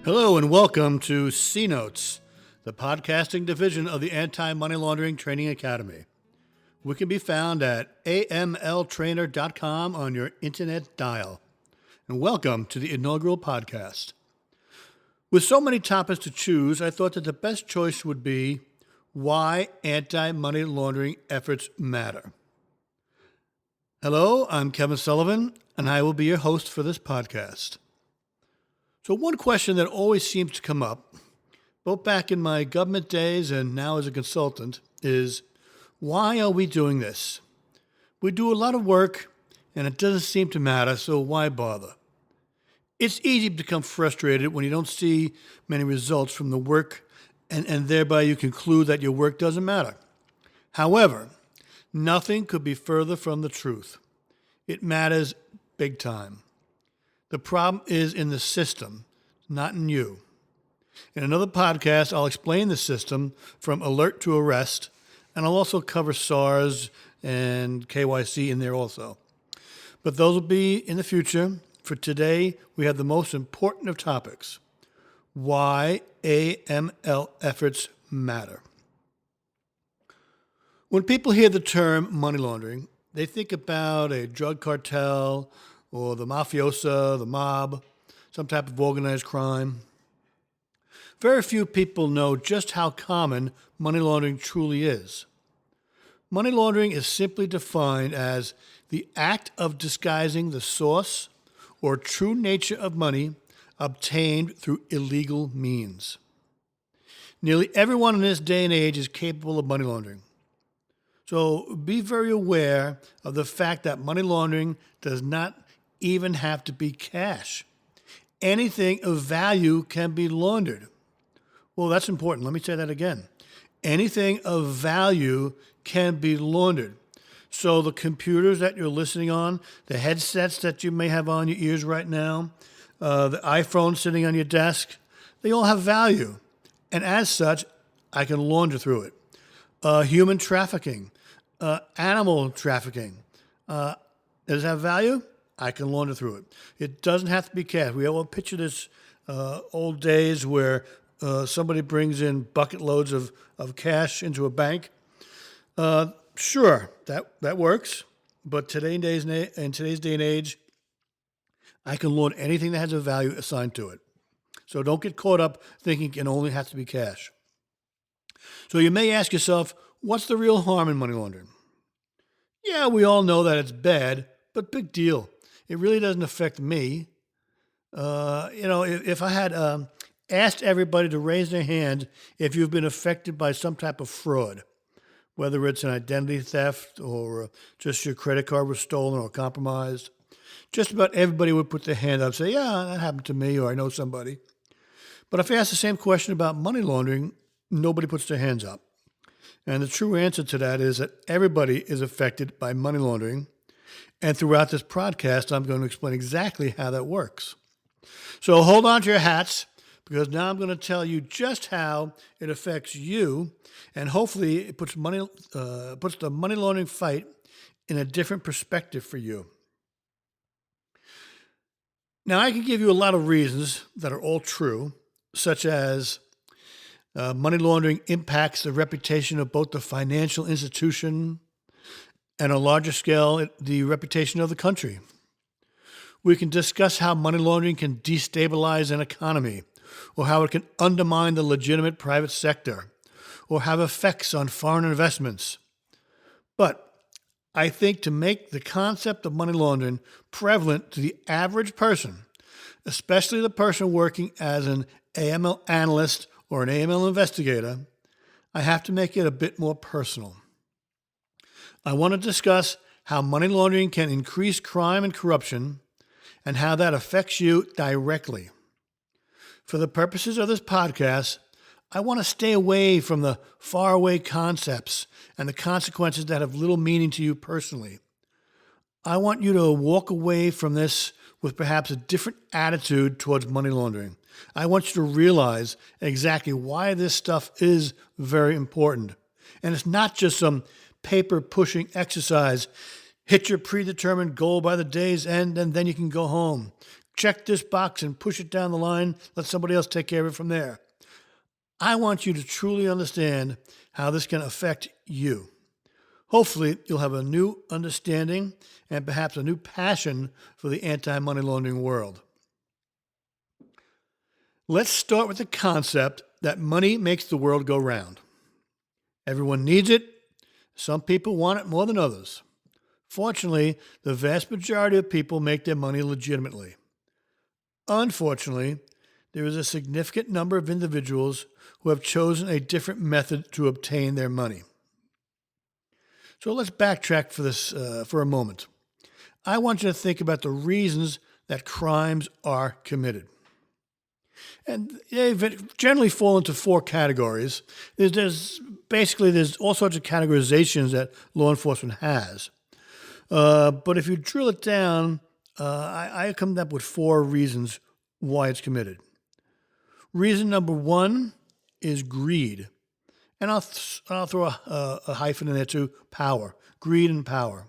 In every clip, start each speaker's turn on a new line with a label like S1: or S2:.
S1: Hello and welcome to C Notes, the podcasting division of the Anti Money Laundering Training Academy. We can be found at amltrainer.com on your internet dial. And welcome to the inaugural podcast. With so many topics to choose, I thought that the best choice would be why anti-money laundering efforts matter. Hello, I'm Kevin Sullivan, and I will be your host for this podcast. So one question that always seems to come up, both back in my government days and now as a consultant, is why are we doing this? We do a lot of work and it doesn't seem to matter, so why bother? It's easy to become frustrated when you don't see many results from the work and thereby you conclude that your work doesn't matter. However, nothing could be further from the truth. It matters big time. The problem is in the system, not in you. In another podcast, I'll explain the system from alert to arrest, and I'll also cover SARS and KYC in there also. But those will be in the future. For today, we have the most important of topics: why AML efforts matter. When people hear the term money laundering, they think about a drug cartel or the mafiosa, the mob, some type of organized crime. Very few people know just how common money laundering truly is. Money laundering is simply defined as the act of disguising the source or true nature of money obtained through illegal means. Nearly everyone in this day and age is capable of money laundering. So be very aware of the fact that money laundering does not even have to be cash. Anything of value can be laundered. Well, that's important. Let me say that again. Anything of value can be laundered. So the computers that you're listening on, the headsets that you may have on your ears right now, the iPhone sitting on your desk, they all have value. And as such, I can launder through it. Human trafficking, animal trafficking, does it have value? I can launder through it. It doesn't have to be cash. We all picture this old days where somebody brings in bucket loads of cash into a bank. Sure, that works. But in today's day and age, I can launder anything that has a value assigned to it. So don't get caught up thinking it only has to be cash. So you may ask yourself, what's the real harm in money laundering? Yeah, we all know that it's bad, but big deal. It really doesn't affect me. If I had asked everybody to raise their hand if you've been affected by some type of fraud, whether it's an identity theft or just your credit card was stolen or compromised, just about everybody would put their hand up and say, yeah, that happened to me, or I know somebody. But if I ask the same question about money laundering, nobody puts their hands up. And the true answer to that is that everybody is affected by money laundering. And throughout this podcast, I'm going to explain exactly how that works. So hold on to your hats, because now I'm going to tell you just how it affects you, and hopefully it puts the money laundering fight in a different perspective for you. Now, I can give you a lot of reasons that are all true, such as money laundering impacts the reputation of both the financial institution and on a larger scale, the reputation of the country. We can discuss how money laundering can destabilize an economy, or how it can undermine the legitimate private sector, or have effects on foreign investments. But I think to make the concept of money laundering prevalent to the average person, especially the person working as an AML analyst or an AML investigator, I have to make it a bit more personal. I want to discuss how money laundering can increase crime and corruption and how that affects you directly. For the purposes of this podcast, I want to stay away from the faraway concepts and the consequences that have little meaning to you personally. I want you to walk away from this with perhaps a different attitude towards money laundering. I want you to realize exactly why this stuff is very important. And it's not just some paper-pushing exercise. Hit your predetermined goal by the day's end, and then you can go home. check this box and push it down the line, let somebody else take care of it from there. I want you to truly understand how this can affect you. Hopefully, you'll have a new understanding and perhaps a new passion for the anti-money laundering world. Let's start with the concept that money makes the world go round. Everyone needs it. Some people want it more than others. Fortunately, the vast majority of people make their money legitimately. Unfortunately, there is a significant number of individuals who have chosen a different method to obtain their money. So let's backtrack for this for a moment. I want you to think about the reasons that crimes are committed. And they generally fall into four categories. There's all sorts of categorizations that law enforcement has. But if you drill it down, I come up with four reasons why it's committed. Reason number one is greed. And I'll throw a hyphen in there too, power. Greed and power.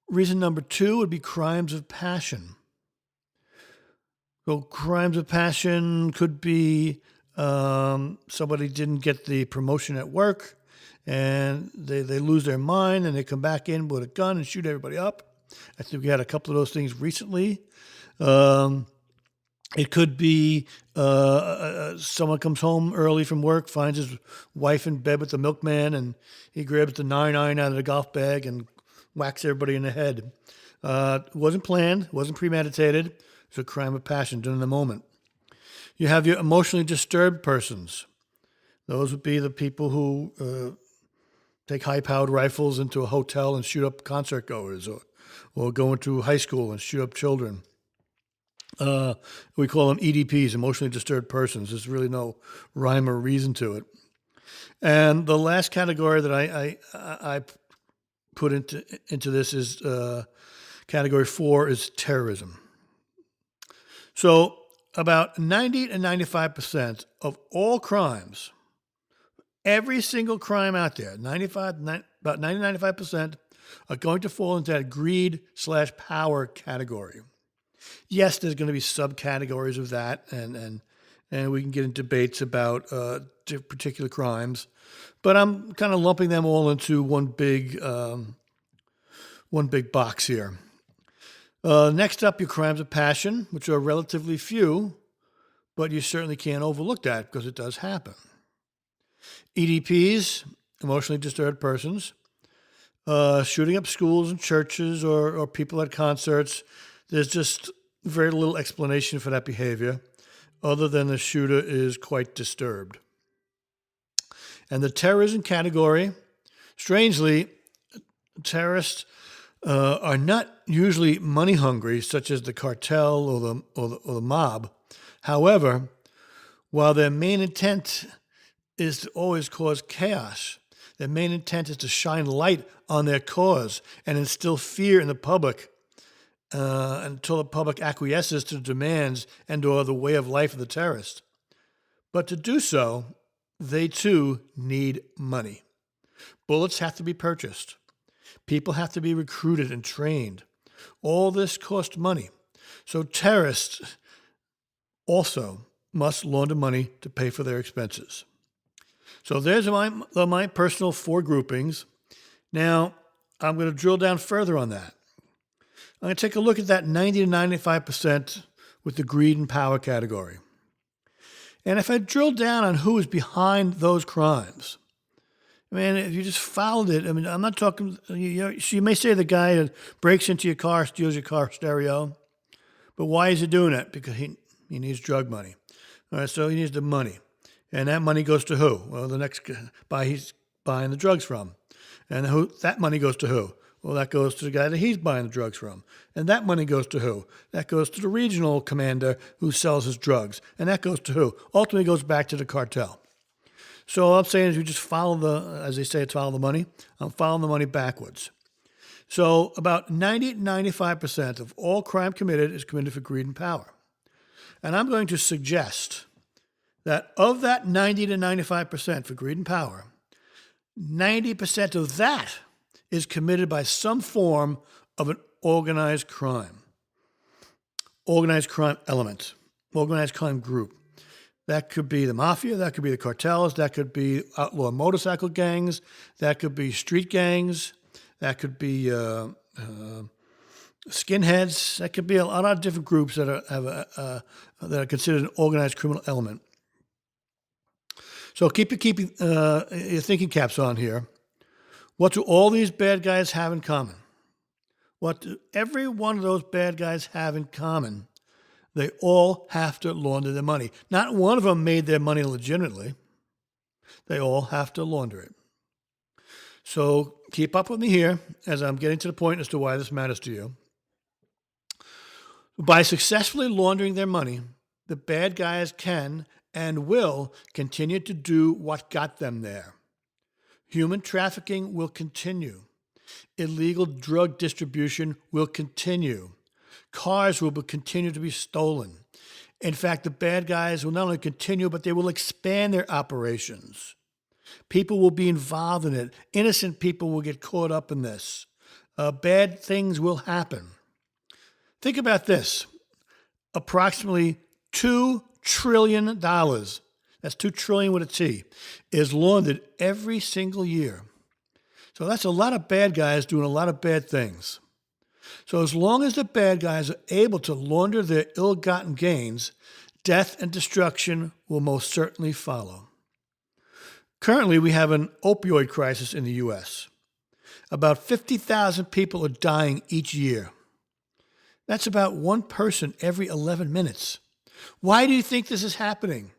S1: Reason number two would be crimes of passion. So crimes of passion could be somebody didn't get the promotion at work and they lose their mind and they come back in with a gun and shoot everybody up. I think we had a couple of those things recently. It could be someone comes home early from work, finds his wife in bed with the milkman, and he grabs the 9 out of the golf bag and whacks everybody in the head. It wasn't planned, wasn't premeditated. It's a crime of passion done in the moment. You have your emotionally disturbed persons. Those would be the people who take high-powered rifles into a hotel and shoot up concert goers, or go into high school and shoot up children. We call them EDPs, emotionally disturbed persons. There's really no rhyme or reason to it. And the last category that I put into this is category 4 is terrorism. So about 90 to 95% of all crimes, every single crime out there, about 90-95% are going to fall into that greed/power category. Yes, there's going to be subcategories of that, and we can get in debates about particular crimes, but I'm kind of lumping them all into one big box here. Next up, your crimes of passion, which are relatively few, but you certainly can't overlook that because it does happen. EDPs, emotionally disturbed persons, shooting up schools and churches or people at concerts. There's just very little explanation for that behavior other than the shooter is quite disturbed. And the terrorism category, strangely, terrorists are not usually money hungry, such as the cartel or the mob. However, while their main intent is to always cause chaos, their main intent is to shine light on their cause and instill fear in the public until the public acquiesces to the demands and or the way of life of the terrorist. But to do so, they too need money. Bullets have to be purchased. People have to be recruited and trained. All this costs money. So terrorists also must launder money to pay for their expenses. So there's my personal 4 groupings. Now, I'm going to drill down further on that. I'm going to take a look at that 90 to 95% with the greed and power category. And if I drill down on who is behind those crimes, I mean, if you just followed it, I mean, I'm not talking, you may say the guy that breaks into your car, steals your car stereo, but why is he doing that? Because he needs drug money. All right, so he needs the money. And that money goes to who? Well, the next guy he's buying the drugs from. And that money goes to who? Well, that goes to the guy that he's buying the drugs from. And that money goes to who? That goes to the regional commander who sells his drugs. And that goes to who? Ultimately goes back to the cartel. So all I'm saying is you just follow as they say, it's follow the money. I'm following the money backwards. So about 90 to 95% of all crime committed is committed for greed and power. And I'm going to suggest that of that 90 to 95% for greed and power, 90% of that is committed by some form of an organized crime. organized crime element, organized crime group. That could be the mafia, that could be the cartels, that could be outlaw motorcycle gangs, that could be street gangs, that could be skinheads, that could be a lot of different groups that are considered an organized criminal element. So keep your thinking caps on here. What do all these bad guys have in common? What do every one of those bad guys have in common? They all have to launder their money. Not one of them made their money legitimately. They all have to launder it. So keep up with me here as I'm getting to the point as to why this matters to you. By successfully laundering their money, the bad guys can and will continue to do what got them there. Human trafficking will continue. Illegal drug distribution will continue. Cars will continue to be stolen. In fact, the bad guys will not only continue, but they will expand their operations. People will be involved in it. Innocent people will get caught up in this. Bad things will happen. Think about this. Approximately $2 trillion, that's 2 trillion with a T, is laundered every single year. So that's a lot of bad guys doing a lot of bad things. So as long as the bad guys are able to launder their ill-gotten gains, death and destruction will most certainly follow. Currently, we have an opioid crisis in the U.S. About 50,000 people are dying each year. That's about one person every 11 minutes. Why do you think this is happening?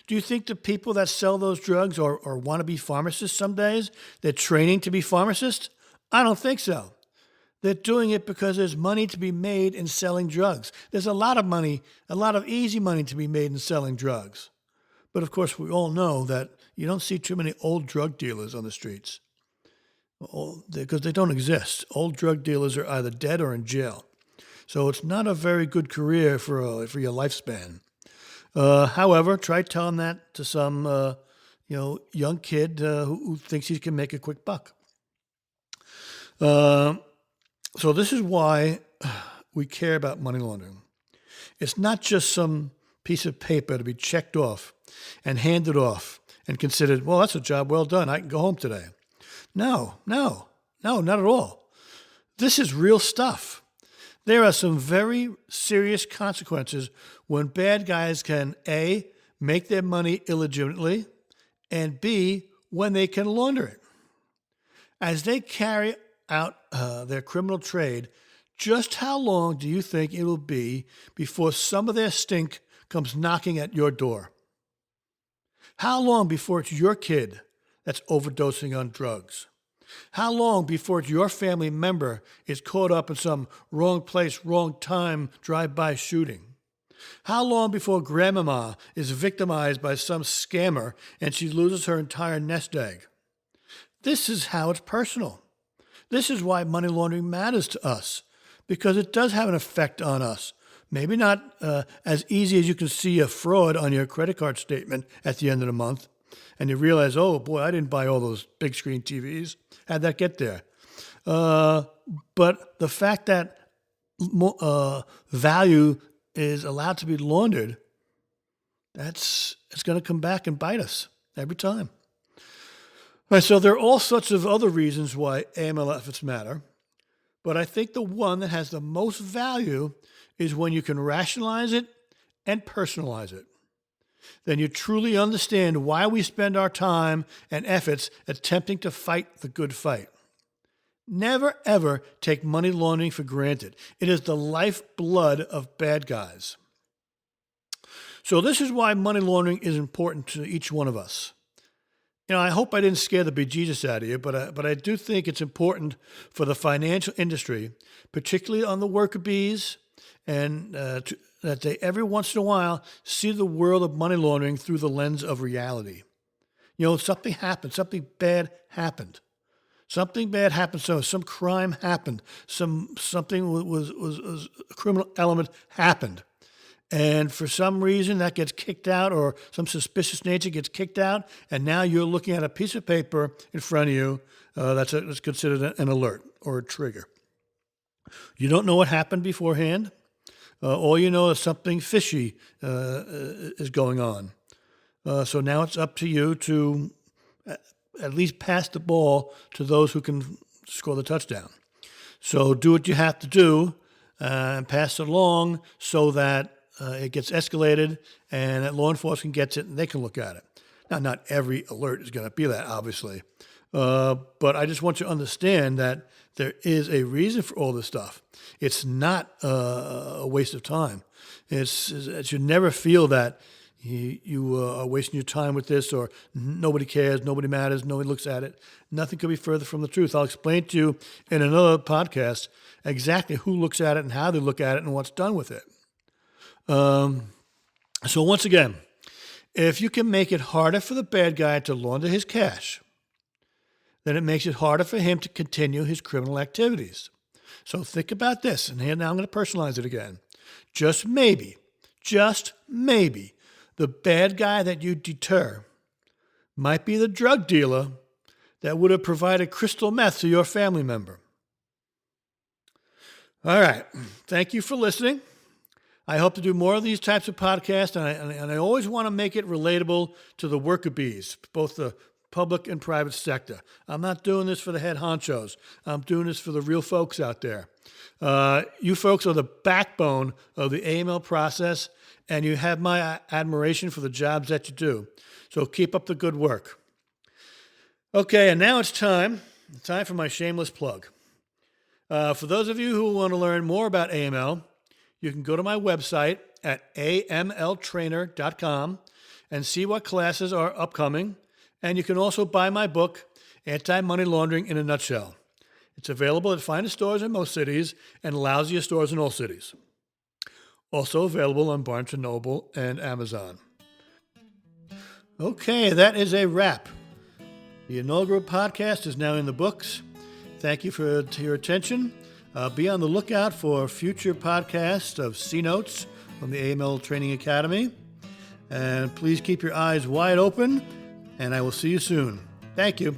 S1: Do you think the people that sell those drugs or want to be pharmacists some days, they're training to be pharmacists? I don't think so. They're doing it because there's money to be made in selling drugs. There's a lot of money, a lot of easy money to be made in selling drugs. But of course, we all know that you don't see too many old drug dealers on the streets because they don't exist. Old drug dealers are either dead or in jail. So it's not a very good career for your lifespan. However, try telling that to some young kid who thinks he can make a quick buck. So this is why we care about money laundering. It's not just some piece of paper to be checked off and handed off and considered, well, that's a job well done. I can go home today. No, not at all. This is real stuff. There are some very serious consequences when bad guys can, A, make their money illegitimately, and B, when they can launder it. As they carry out their criminal trade, just how long do you think it will be before some of their stink comes knocking at your door? How long before it's your kid that's overdosing on drugs? How long before it's your family member is caught up in some wrong place, wrong time, drive-by shooting? How long before grandmama is victimized by some scammer and she loses her entire nest egg? This is how it's personal. This is why money laundering matters to us, because it does have an effect on us. Maybe not as easy as you can see a fraud on your credit card statement at the end of the month, and you realize, oh boy, I didn't buy all those big screen TVs. How'd that get there? But the fact that value is allowed to be laundered, it's going to come back and bite us every time. Right, so there are all sorts of other reasons why AML efforts matter, but I think the one that has the most value is when you can rationalize it and personalize it. Then you truly understand why we spend our time and efforts attempting to fight the good fight. Never, ever take money laundering for granted. It is the lifeblood of bad guys. So this is why money laundering is important to each one of us. I hope I didn't scare the bejesus out of you, but I do think it's important for the financial industry, particularly on the worker bees, and that they every once in a while see the world of money laundering through the lens of reality. Something happened, something bad happened. Something bad happened, so some crime happened, something was a criminal element happened. And for some reason that gets kicked out, or some suspicious nature gets kicked out, and now you're looking at a piece of paper in front of you that's considered an alert or a trigger. You don't know what happened beforehand. All you know is something fishy is going on. So now it's up to you to at least pass the ball to those who can score the touchdown. So do what you have to do and pass it along so that it gets escalated and that law enforcement gets it and they can look at it. Now, not every alert is going to be that, obviously. But I just want you to understand that there is a reason for all this stuff. It's not a waste of time. It should never feel that you are wasting your time with this, or nobody cares, nobody matters, nobody looks at it. Nothing could be further from the truth. I'll explain to you in another podcast exactly who looks at it and how they look at it and what's done with it. So once again, if you can make it harder for the bad guy to launder his cash, then it makes it harder for him to continue his criminal activities. So think about this, and here now I'm going to personalize it again. Just maybe, the bad guy that you deter might be the drug dealer that would have provided crystal meth to your family member. All right. Thank you for listening. I hope to do more of these types of podcasts, and I always want to make it relatable to the worker bees, both the public and private sector. I'm not doing this for the head honchos. I'm doing this for the real folks out there. You folks are the backbone of the AML process, and you have my admiration for the jobs that you do. So keep up the good work. Okay, and now it's time for my shameless plug. For those of you who want to learn more about AML, you can go to my website at amltrainer.com and see what classes are upcoming. And you can also buy my book, Anti Money Laundering in a Nutshell. It's available at finest stores in most cities and lousiest stores in all cities. Also available on Barnes & Noble and Amazon. Okay, that is a wrap. The inaugural podcast is now in the books. Thank you for your attention. Be on the lookout for future podcasts of C-Notes from the AML Training Academy. And please keep your eyes wide open, and I will see you soon. Thank you.